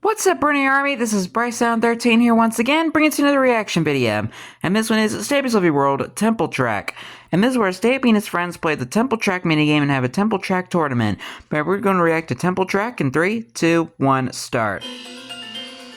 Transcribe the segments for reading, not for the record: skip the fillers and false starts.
What's up, Brony Army? This is BryceAllen13 here once again, bringing to another reaction video. And this one is Stampy's Lovely World Temple Track. And this is where Stampy and his friends play the Temple Track minigame and have a Temple Track tournament. But we're going to react to Temple Track in 3, 2, 1, start.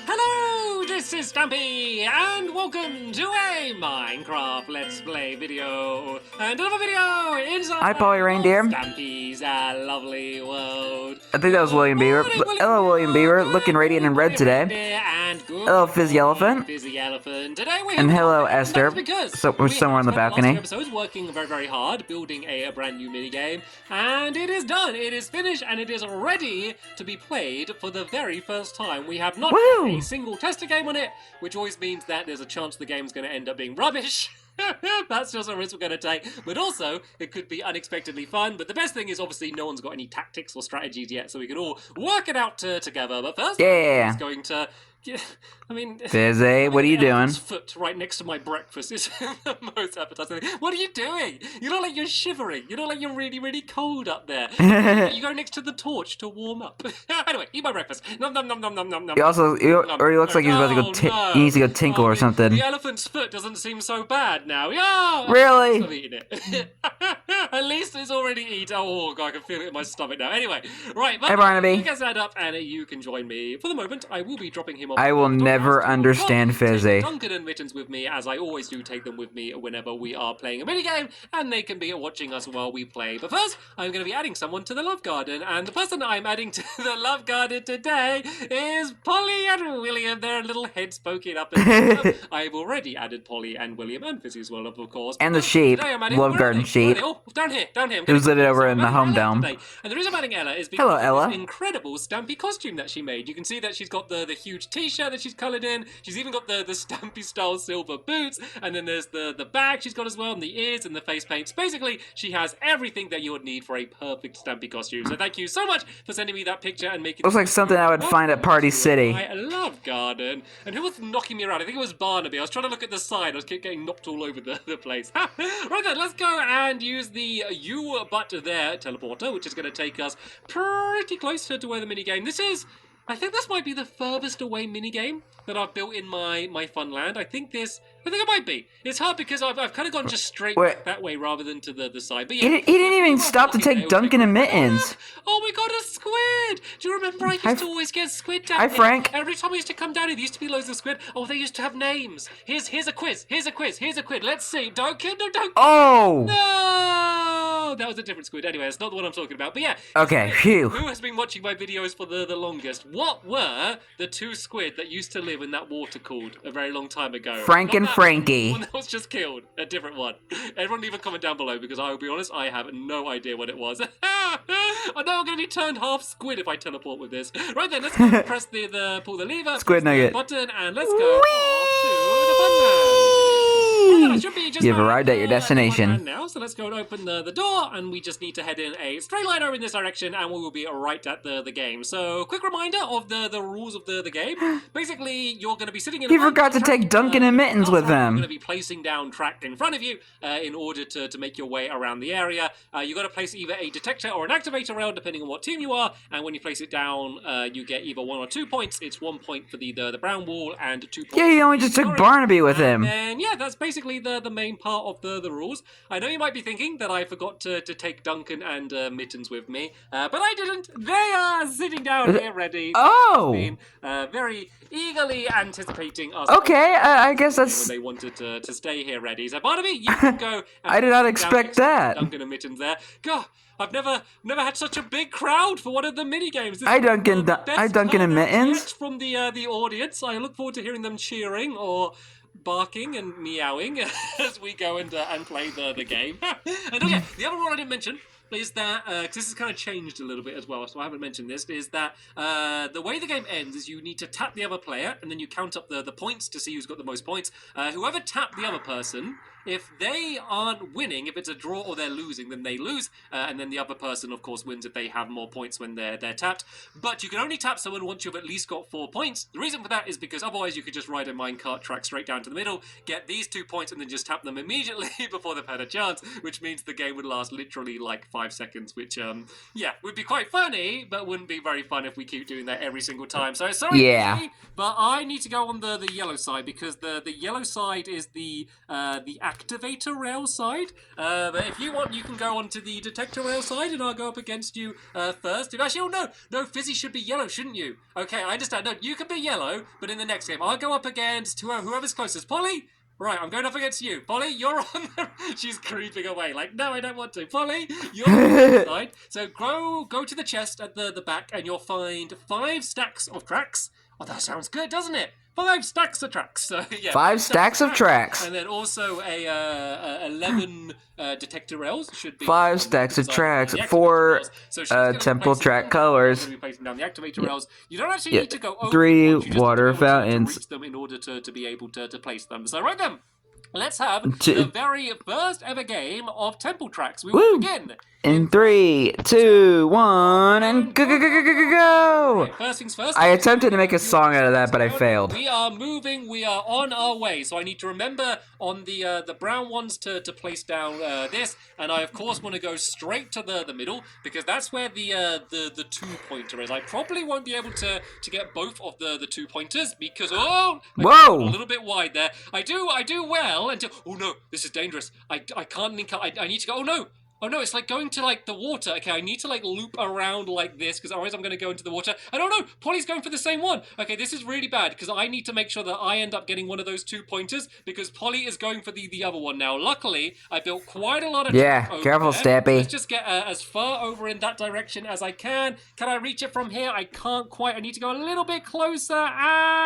Hello, this is Stampy, and welcome to a Minecraft Let's Play video. And another video inside Hi, Polly Reindeer. Stampy's Lovely World. I think that was William Beaver. Hello, William Beaver, looking radiant in red today. And Hello, Fizzy Elephant. Fizzy Elephant. Today we And have hello, Esther. Because We're somewhere on the balcony. Last episodes working very, very hard, building a brand new minigame, and it is done. It is finished, and it is ready to be played for the very first time. We have not had a single tester game on it, which always means that there's a chance the game's going to end up being rubbish. That's just a risk we're going to take. But also, it could be unexpectedly fun. But the best thing is, obviously, no one's got any tactics or strategies yet, so we can all work it out together. But first, Yeah. I'm going to... I mean, Fizzy, what are you doing? Foot right next to my breakfast is the most appetizing. What are you doing? You look like you're shivering. You look like you're really, really cold up there. You go next to the torch to warm up. Anyway, eat my breakfast. Nom nom nom nom nom nom nom. He looks like he's about to go. He needs to go tinkle or something. The elephant's foot doesn't seem so bad now. Yeah. Really? I'm eating it. At least it's already eaten. Oh god, I can feel it in my stomach now. Anyway, right. Hey, Barnaby. You guys add up, and you can join me. For the moment, I will be dropping him off. I will never understand Fizzy. Duncan and Mittens with me, as I always do take them with me whenever we are playing a minigame, and they can be watching us while we play. But first, I'm going to be adding someone to the Love Garden, and the person I'm adding to the Love Garden today is Polly and William. Their little heads poking up. I've already added Polly and William and Fizzy as well, of course. And the sheep. Love Garden sheep. Oh, down here. Who's it over in the home dome? And the reason I'm adding Ella is because Hello, of Ella. this incredible Stampy costume that she made. You can see that she's got the huge t-shirt that she's coloured in. She's even got the Stampy style silver boots, and then there's the bag she's got as well, and the ears and the face paints. Basically, she has everything that you would need for a perfect Stampy costume. So thank you so much for sending me that picture and making. Looks like something I would find at Party City. I love garden. And who was knocking me around? I think it was Barnaby. I was trying to look at the side. I was getting knocked all over the place. Right then, let's go and use the U but there teleporter, which is going to take us pretty close to where the minigame. This is. I think this might be the furthest away minigame that I've built in my Funland. I think it might be. It's hard because I've kind of gone just straight back that way rather than to the side. But yeah, he didn't even stop to take Duncan and Mittens. Oh, we got a squid! Do you remember I used to always get squid down Hi, here? Frank. Every time I used to come down here, there used to be loads of squid. Oh, they used to have names. Here's a quiz. Here's a quiz. Let's see. Duncan, no, Duncan. Oh! No! That was a different squid. Anyway, it's not the one I'm talking about. But yeah. Okay, phew. Who has been watching my videos for the longest? What were the two squid that used to live in that water called a very long time ago? Frank and Frankie. One that was just killed. A different one. Everyone leave a comment down below because I will be honest, I have no idea what it was. I know I'm going to be turned half squid if I teleport with this. Right then, let's go press pull the lever, Squid nugget. button, and let's go off to the fun. You've arrived at your destination. Now, so let's go and open the door, and we just need to head in a straight line over in this direction, and we will be right at the game. So, quick reminder of the rules of the game. Basically, you're going to be sitting in. He forgot to take Duncan and Mittens with him. You're going to be placing down track in front of you in order to make your way around the area. You've got to place either a detector or an activator around, depending on what team you are. And when you place it down, you get either 1 or 2 points. It's 1 point for the brown wall and 2 points. Yeah, he only just took Barnaby with him. And yeah, that's basically the main part of the rules. I know you might be thinking that I forgot to take Duncan and Mittens with me, but I didn't. They are sitting down here ready. Oh! Been, very eagerly anticipating us. Okay, I guess that's. They wanted to stay here ready. So Barnaby, you can go. I did not expect that. Duncan and Mittens there. God, I've never had such a big crowd for one of the mini games. Hi, Duncan. Hi, Duncan and Mittens. From the audience, I look forward to hearing them cheering or barking and meowing as we go and play the game. And okay, the other rule I didn't mention is that, because this has kind of changed a little bit as well, so I haven't mentioned this, is that the way the game ends is you need to tap the other player, and then you count up the points to see who's got the most points. Whoever tapped the other person If they aren't winning, if it's a draw or they're losing, then they lose, and then the other person, of course, wins if they have more points when they're tapped. But you can only tap someone once you've at least got 4 points. The reason for that is because otherwise you could just ride a minecart track straight down to the middle, get these 2 points, and then just tap them immediately before they've had a chance, which means the game would last literally like 5 seconds, which, yeah, would be quite funny, but wouldn't be very fun if we keep doing that every single time. So sorry, Yeah. but I need to go on the yellow side because the yellow side is the activator rail side. But if you want, you can go onto the detector rail side, and I'll go up against you first. Actually, oh no, Fizzy should be yellow, shouldn't you? Okay, I understand. No, you can be yellow, but in the next game, I'll go up against whoever's closest. Polly. Right, I'm going up against you. Polly, you're on the... She's creeping away. Like, no, I don't want to. Polly, you're on the side. So go to the chest at the back, and you'll find 5 stacks of tracks. Oh, that sounds good, doesn't it? 5 stacks of tracks. So, yeah, 5 stacks of tracks. And then also 11 detector rails should be 5 stacks of tracks, 4 temple track colors, be placing down the activator rails. You don't actually need to go over 3 them, water fountains. to reach them in order to be able to place them. So right then, let's have the very first ever game of temple tracks. We will begin. In 3, 2, 1, and go! Okay, first things first. I attempted to make a song out of that, but I failed. We are moving. We are on our way. So I need to remember on the brown ones to place down this, and I of course want to go straight to the middle because that's where the 2-pointer is. I probably won't be able to get both of the 2-pointers because whoa, a little bit wide there. I do well until no, this is dangerous. I can't link up. I need to go. Oh no, it's like going to like the water. Okay, I need to like loop around like this because otherwise I'm going to go into the water. I don't know. Polly's going for the same one. Okay, this is really bad because I need to make sure that I end up getting one of those 2-pointers because Polly is going for the other one now. Luckily, I built quite a lot of careful, there. Stampy. Let's just get as far over in that direction as I can. Can I reach it from here? I can't quite. I need to go a little bit closer.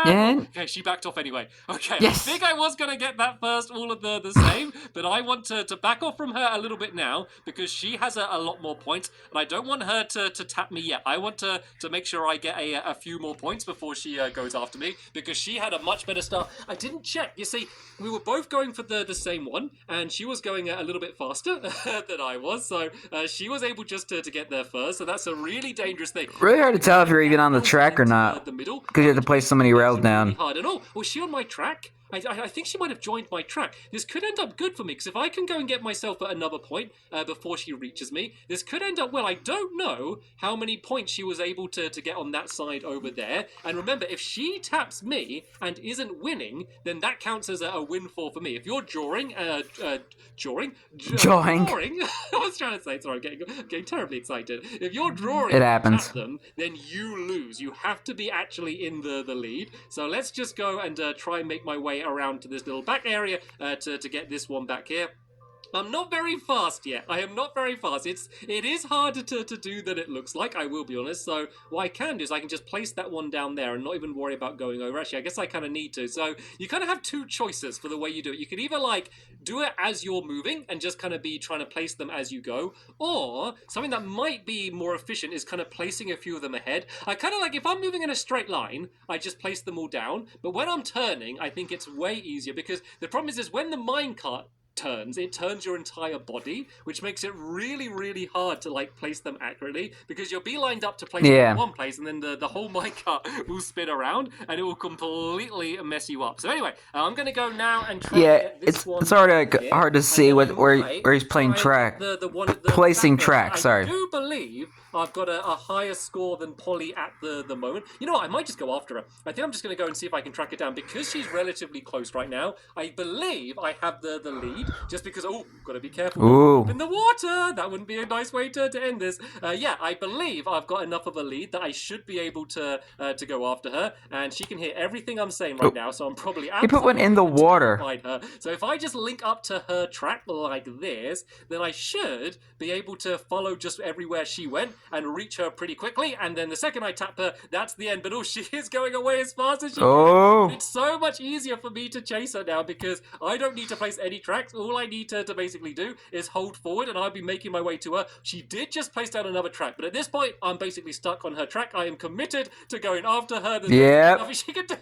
Okay, she backed off anyway. Okay, yes. I think I was going to get that first, all of the same, but I want to back off from her a little bit now because she has a lot more points, and I don't want her to tap me yet. I want to make sure I get a few more points before she goes after me, because she had a much better start. I didn't check. You see, we were both going for the same one, and she was going a little bit faster than I was, so she was able just to get there first, so that's a really dangerous thing. Really hard to tell if you're even on the track or not, the middle, because you have to place so many rails down. Really hard. And was she on my track? I think she might have joined my track. This could end up good for me, because if I can go and get myself at another point before she reaches me, this could end up well. I don't know how many points she was able to get on that side over there. And remember, if she taps me and isn't winning, then that counts as a windfall for me. If you're drawing, I was trying to say, sorry, I'm getting terribly excited. If you're drawing it happens. Tap them, then you lose. You have to be actually in the lead. So let's just go and try and make my way around to this little back area to get this one back here. I'm not very fast yet. I am not very fast. It is harder to do than it looks like, I will be honest. So what I can do is I can just place that one down there and not even worry about going over. Actually, I guess I kind of need to. So you kind of have 2 choices for the way you do it. You can either like do it as you're moving and just kind of be trying to place them as you go, or something that might be more efficient is kind of placing a few of them ahead. I kind of like, if I'm moving in a straight line, I just place them all down. But when I'm turning, I think it's way easier, because the problem is when the minecart it turns your entire body, which makes it really, really hard to like place them accurately, because you'll be lined up to place them in one place, and then the whole minecart will spin around and it will completely mess you up. So anyway, I'm going to go now and try to get this one. It's already like hard to see where he's playing track. Placing track, sorry. I do believe I've got a higher score than Polly at the moment. You know what, I might just go after her. I think I'm just going to go and see if I can track it down, because she's relatively close right now. I believe I have the lead, just because, got to be careful in the water. That wouldn't be a nice way to end this. Yeah, I believe I've got enough of a lead that I should be able to go after her, and she can hear everything I'm saying right now, so I'm probably absolutely... You put one in the water. Her. So if I just link up to her track like this, then I should be able to follow just everywhere she went and reach her pretty quickly, and then the second I tap her, that's the end. But she is going away as fast as she can. It's so much easier for me to chase her now, because I don't need to place any tracks. All I need to basically do is hold forward, and I'll be making my way to her. She did just place down another track, but at this point, I'm basically stuck on her track. I am committed to going after her. There's nothing she can do.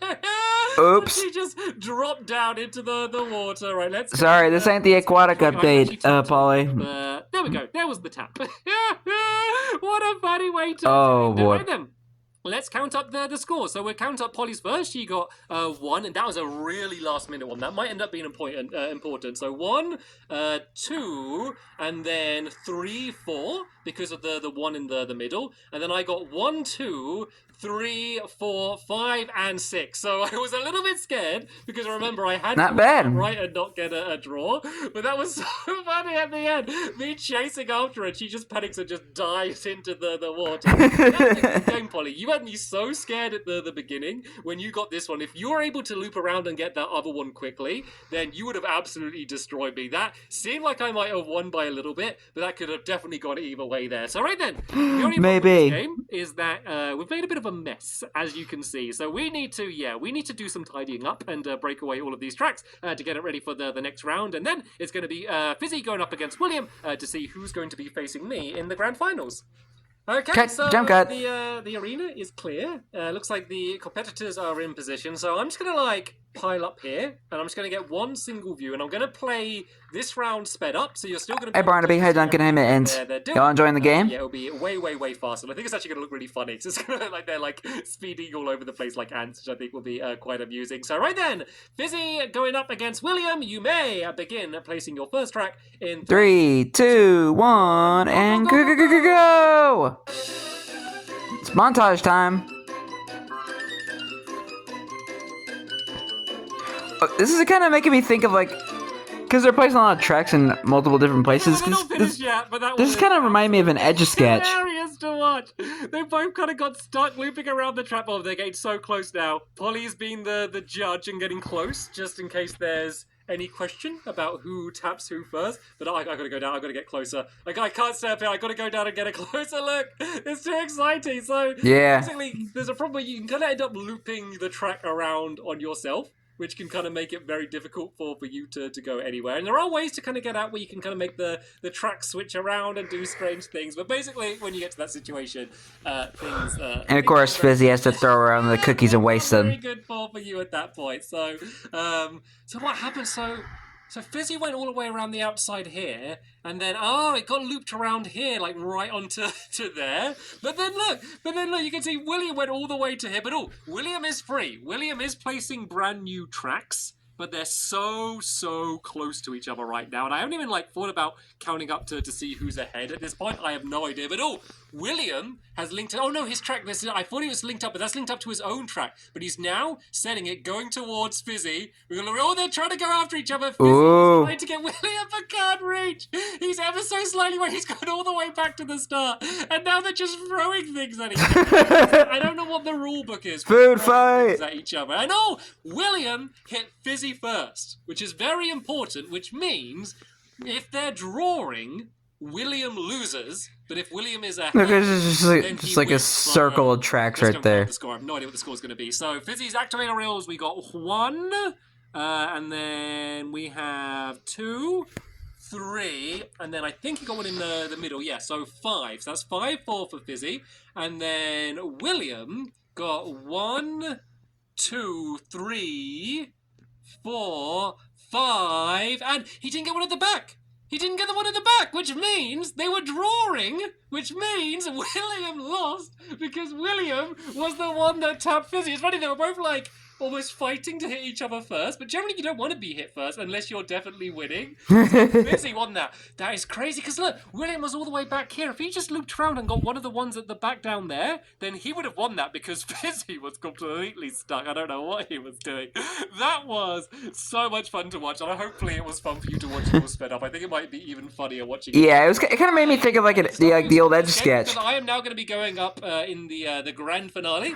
Oops. She just dropped down into the water. Right, let's. Sorry, this ain't the aquatic update, Polly. There we go. There was the tap. What a funny way to Oh, do it. boy. Right then. Let's count up the score. So we'll count up Polly's first. She got 1, and that was a really last-minute one. That might end up being important. So 1, 2, and then 3, 4, because of the 1 in the middle. And then I got 1, 2, 3, 4, 5, and 6. So I was a little bit scared because remember I had Not bad. right and not get a draw. But that was so funny at the end. Me chasing after her, and she just panics and just dives into the water. That's a good game, Polly. You had me so scared at the beginning when you got this one. If you were able to loop around and get that other one quickly, then you would have absolutely destroyed me. That seemed like I might have won by a little bit, but that could have definitely gone either way there. So right then, the only problem with this game is that we've made a bit of a mess, as you can see. So we need to do some tidying up and break away all of these tracks to get it ready for the next round. And then it's going to be Fizzy going up against William to see who's going to be facing me in the grand finals. Okay, so the arena is clear. Looks like the competitors are in position. So I'm just going to pile up here, and I'm just going to get one single view, and I'm going to play this round sped up, so you're still going to be... Hey Barnaby, hi Duncan, hey Mittens. Y'all enjoying the game? Yeah, it'll be way, way, way faster. I think it's actually going to look really funny. It's just going to look like they're speeding all over the place like ants, which I think will be quite amusing. So right then, Fizzy going up against William. You may begin placing your first track in 3, 2, 1, and go! It's montage time. This is kind of making me think of because they're placing a lot of tracks in multiple different places. This is kind of remind me of an Etch-a-Sketch. Hilarious to watch. They both kind of got stuck looping around the trap. Oh, they're getting so close now. Polly's been the judge and getting close, just in case there's any question about who taps who first. But I gotta go down. I gotta get closer. I can't stay up here. I gotta go down and get a closer look. It's too exciting. So basically, there's a problem where you can kind of end up looping the track around on yourself, which can kind of make it very difficult for you to go anywhere. And there are ways to kind of get out where you can kind of make the track switch around and do strange things. But basically, when you get to that situation, things... and of course, Fizzy has to throw around the cookies and waste them. Very good for you at that point. So what happened? So Fizzy went all the way around the outside here, and then, it got looped around here, right onto there. But then look, you can see William went all the way to here. But William is free. William is placing brand new tracks, but they're so close to each other right now. And I haven't even, thought about counting up to see who's ahead at this point. I have no idea. But, William has linked... Oh, no, his track... I thought he was linked up, but that's linked up to his own track. But he's now setting it, going towards Fizzy. They're trying to go after each other. Fizzy's trying to get William, but can't reach. He's ever so slightly away. He's gone all the way back to the start. And now they're just throwing things at each other. I don't know what the rule book is. Food fight! At each other. I know William hit Fizzy first, which is very important, which means if they're drawing, William loses, but if William is ahead, it's just like a circle of tracks right there. The score. I have no idea what the score is going to be. So Fizzy's activator reels, we got 1, and then we have 2, 3, and then I think he got one in the middle. Yeah, so 5. So that's 5-4 for Fizzy, and then William got 1, 2, 3, 4, 5, and he didn't get one at the back. He didn't get the one at the back, which means they were drawing, which means William lost because William was the one that tapped Fizzy. It's funny, they were both almost fighting to hit each other first, but generally you don't want to be hit first unless you're definitely winning. So Fizzy won that. That is crazy, because look, William was all the way back here. If he just looped around and got one of the ones at the back down there, then he would have won that because Fizzy was completely stuck. I don't know what he was doing. That was so much fun to watch, and hopefully it was fun for you to watch it all sped up. I think it might be even funnier watching it. Yeah, it kind of made me think of the old Etch-a-Sketch. I am now going to be going up in the grand finale.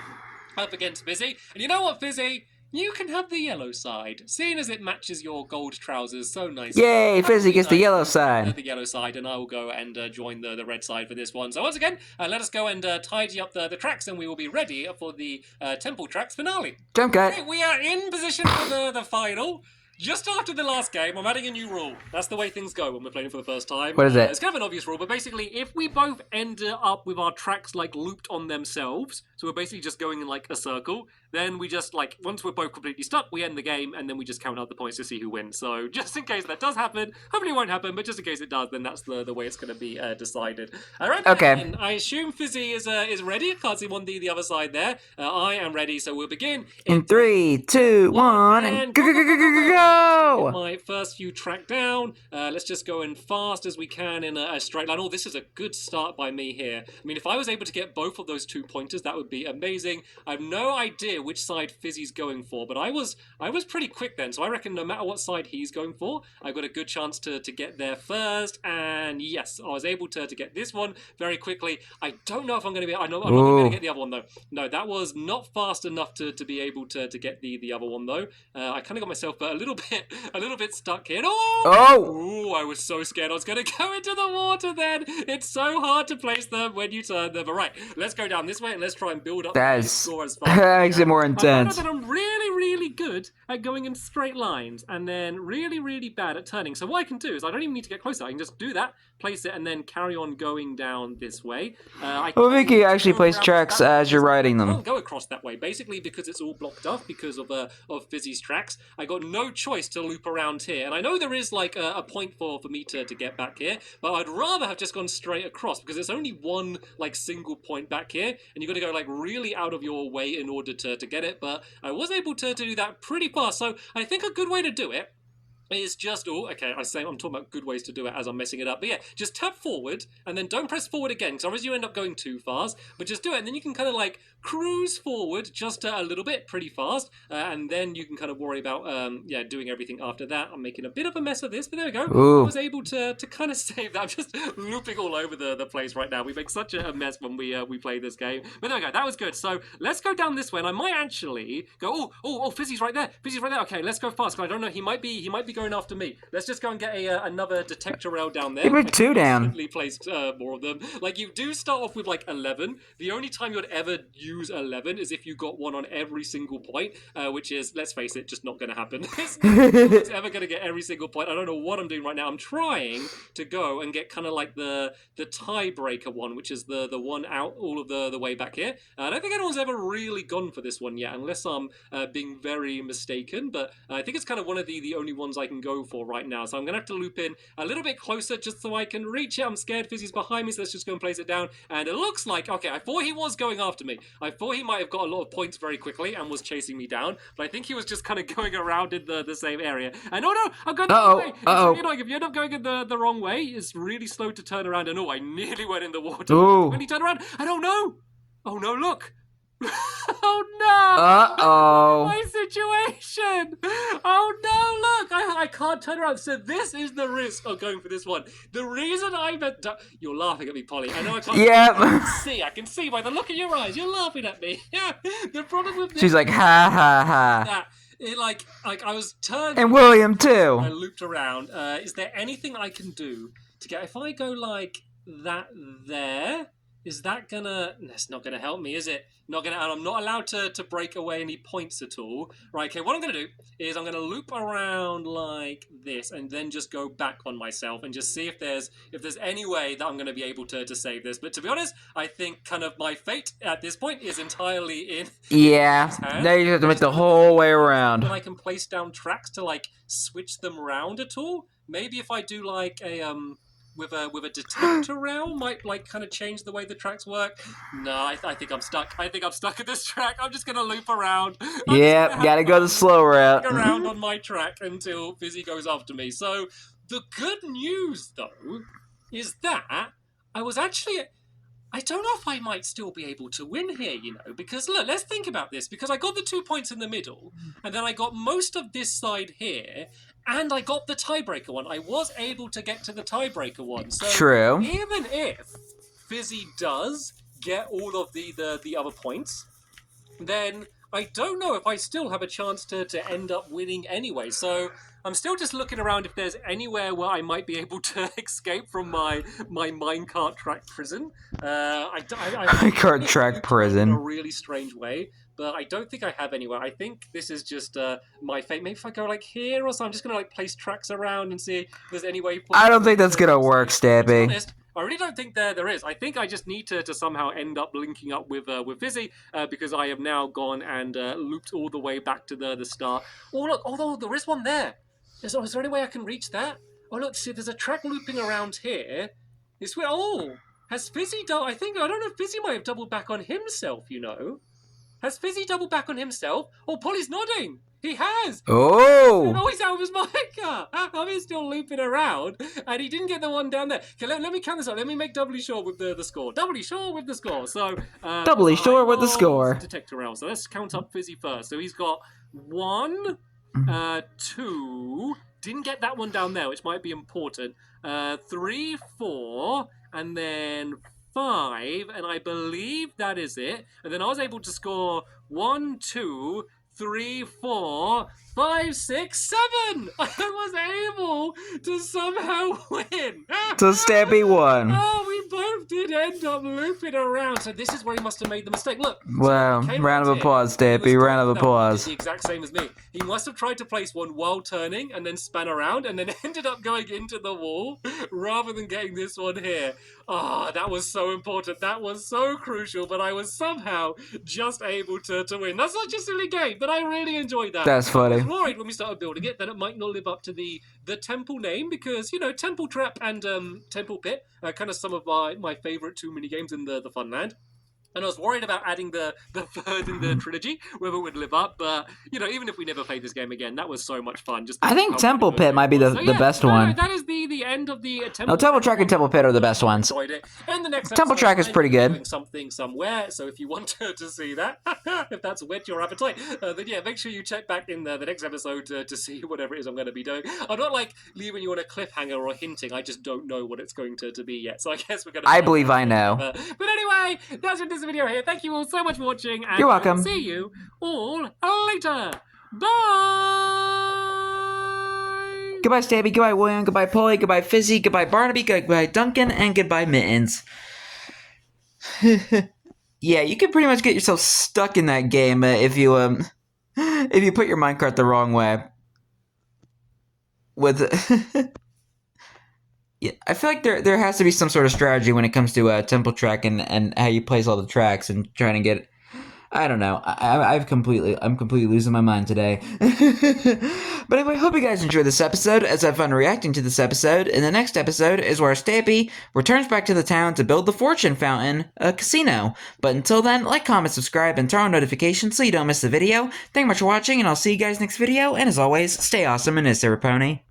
Up against Fizzy. And you know what, Fizzy? You can have the yellow side, seeing as it matches your gold trousers so nicely. Yay, Fizzy gets the yellow side. The yellow side, and I will go and join the red side for this one. So once again, let us go and tidy up the tracks, and we will be ready for the Temple Tracks finale. Jump cut. Okay, we are in position for the final. Just after the last game, I'm adding a new rule. That's the way things go when we're playing for the first time. What is it? It's kind of an obvious rule, but basically, if we both end up with our tracks like looped on themselves, so we're basically just going in like a circle, then we just like once we're both completely stuck, we end the game, and then we just count out the points to see who wins. So just in case that does happen, hopefully it won't happen, but just in case it does, then that's the way it's going to be decided. All right. Okay. Then, I assume Fizzy is ready. I can't see on the other side there. I am ready, so we'll begin In 3, 2, 1, and go, go, go, go, go, go, go! My first few track down. Let's just go in fast as we can in a straight line. Oh, this is a good start by me here. I mean, if I was able to get both of those 2 pointers, that would be amazing. I have no idea which side Fizzy's going for, but I was pretty quick then, so I reckon no matter what side he's going for, I've got a good chance to get there first. And yes, I was able to get this one very quickly. I don't know if I'm going to be. I'm not going to be able to get the other one though. No, that was not fast enough to be able to get the other one though. I kind of got myself a little bit stuck here. Oh, I was so scared I was going to go into the water then. It's so hard to place them when you turn them. But right, let's go down this way and let's try and build up the score as fast. That makes it more intense. I found out that I'm really good at going in straight lines and then really bad at turning. So what I can do is I don't even need to get closer. I can just do that, place it, and then carry on going down this way. I think you actually place tracks as you're riding them. I won't go across that way, basically because it's all blocked off because of Fizzy's tracks. I got no choice to loop around here, and I know there is like a point for me to get back here, but I'd rather have just gone straight across because there's only one like single point back here, and you've got to go like really out of your way in order to get it. But I was able to do that pretty fast, so I think a good way to do it is just, I'm talking about good ways to do it as I'm messing it up. But yeah, just tap forward and then don't press forward again because otherwise you end up going too fast. But just do it and then you can kind of like cruise forward just a little bit pretty fast. And then you can kind of worry about, doing everything after that. I'm making a bit of a mess of this, but there we go. Ooh. I was able to kind of save that. I'm just looping all over the place right now. We make such a mess when we play this game. But there we go. That was good. So let's go down this way and I might actually go, Fizzy's right there. Fizzy's right there. Okay, let's go fast. I don't know. He might be going after me. Let's just go and get another detector rail down there. You put 2 down. Placed more of them. Like you do start off with like 11. The only time you'd ever use 11 is if you got one on every single point, which is, let's face it, just not going to happen. It's ever going to get every single point. I don't know what I'm doing right now. I'm trying to go and get kind of like the tiebreaker one, which is the one out all of the way back here. I don't think anyone's ever really gone for this one yet, unless I'm being very mistaken. But I think it's kind of one of the only ones I can go for right now. So I'm going to have to loop in a little bit closer just so I can reach it. I'm scared Fizzy's behind me, so let's just go and place it down. And it looks like, okay, I thought he was going after me. I thought he might have got a lot of points very quickly and was chasing me down, but I think he was just kind of going around in the same area. And oh no, I'm going the wrong way. It's really annoying. If you end up going in the wrong way, it's really slow to turn around. And I nearly went in the water. Ooh. When he turned around, I don't know. Oh no, look. Oh no! Uh-oh. My situation! Oh no, look! I can't turn around. So this is the risk of going for this one. The reason I meant to... You're laughing at me, Polly. I know I can't... Yep. I can see by the look in your eyes. You're laughing at me. The problem with this... She's like, ha ha ha. That it like I was turned... And William too. I looped around. Is there anything I can do to get... If I go like that there... Is that gonna... That's not gonna help me, is it? Not gonna... And I'm not allowed to break away any points at all. Right, okay, what I'm gonna do is I'm gonna loop around like this and then just go back on myself and just see if there's any way that I'm gonna be able to save this. But to be honest, I think kind of my fate at this point is entirely in... Yeah, now you have to make the whole way around. When I can place down tracks to like switch them around at all. Maybe if I do like a... With a detector rail might like kind of change the way the tracks work. No, I think I'm stuck. I think I'm stuck at this track. I'm just gonna loop around. Yeah, gotta go the slow route. Around on my track until Fizzy goes after me. So the good news though is that I was actually... I don't know if I might still be able to win here, because look, let's think about this. Because I got the 2 points in the middle, and then I got most of this side here, and I got the tiebreaker one. I was able to get to the tiebreaker one. So true. Even if Fizzy does get all of the other points, then I don't know if I still have a chance to end up winning anyway. So I'm still just looking around if there's anywhere where I might be able to escape from my minecart track prison. Minecart track prison. In a really strange way. but I don't think I have anywhere. I think this is just my fate. Maybe if I go like here or so, I'm just gonna like place tracks around and see if there's any way. I don't think that's gonna work, To be Stampy. honest, I really don't think there is. I think I just need to somehow end up linking up with Fizzy because I have now gone and looped all the way back to the start. Oh look, although there is one there. Is there any way I can reach that? Oh look, see, there's a track looping around here. It's where has Fizzy I don't know if Fizzy might have doubled back on himself, you know. Has Fizzy doubled back on himself? Oh, Polly's nodding. He has. Oh! He's out of his mica. I'm still looping around, and he didn't get the one down there. Okay, let me count this up. Let me make doubly sure with the score. Doubly sure with the score. So Doubly sure with the score. Detector round. So let's count up Fizzy first. So he's got 1, 2. Didn't get that one down there, which might be important. 3, 4, and then 5, and I believe that is it. And then I was able to score 1, 2, 3, 4, 5, 6, 7. I was able to somehow win. So Stampy won. Oh, we both did end up looping around. So this is where he must have made the mistake. Look. Wow. Round of applause, Stampy. Round of applause. The exact same as me. He must have tried to place one while turning and then span around and then ended up going into the wall rather than getting this one here. Oh, that was so important. That was so crucial, but I was somehow just able to win. That's such a silly game, but I really enjoyed that. That's funny. I was worried when we started building it that it might not live up to the temple name because, you know, Temple Trap and Temple Pit are kind of some of my favourite 2 mini games in the Funland. And I was worried about adding the third in the trilogy, whether it would live up. But, you know, even if we never played this game again, that was so much fun. Just I think Temple Pit might be the best one. That is the end of the Temple No, Temple Track and Temple Pit are the best ones. Enjoyed it. And the next Temple Track is pretty good. Doing something somewhere, so if you want to see that, if that's whet your appetite, then yeah, make sure you check back in the next episode to see whatever it is I'm going to be doing. I'm not like leaving you on a cliffhanger or hinting. I just don't know what it's going to be yet. So I guess we're going to. I believe I know. But anyway, that's it. This video here. Thank you all so much for watching, and You're welcome. I'll see you all later. Bye! Goodbye, Stampy. Goodbye, William. Goodbye, Polly. Goodbye, Fizzy. Goodbye, Barnaby. Goodbye, Duncan. And goodbye, Mittens. Yeah, you can pretty much get yourself stuck in that game if you put your minecart the wrong way. Yeah, I feel like there has to be some sort of strategy when it comes to Temple Track and how you place all the tracks and trying to get. I don't know. I'm completely losing my mind today. But anyway, hope you guys enjoyed this episode as I've fun reacting to this episode. And the next episode is where Stampy returns back to the town to build the Fortune Fountain, a casino. But until then, like, comment, subscribe, and turn on notifications so you don't miss the video. Thank you much for watching, and I'll see you guys next video. And as always, stay awesome and this pony.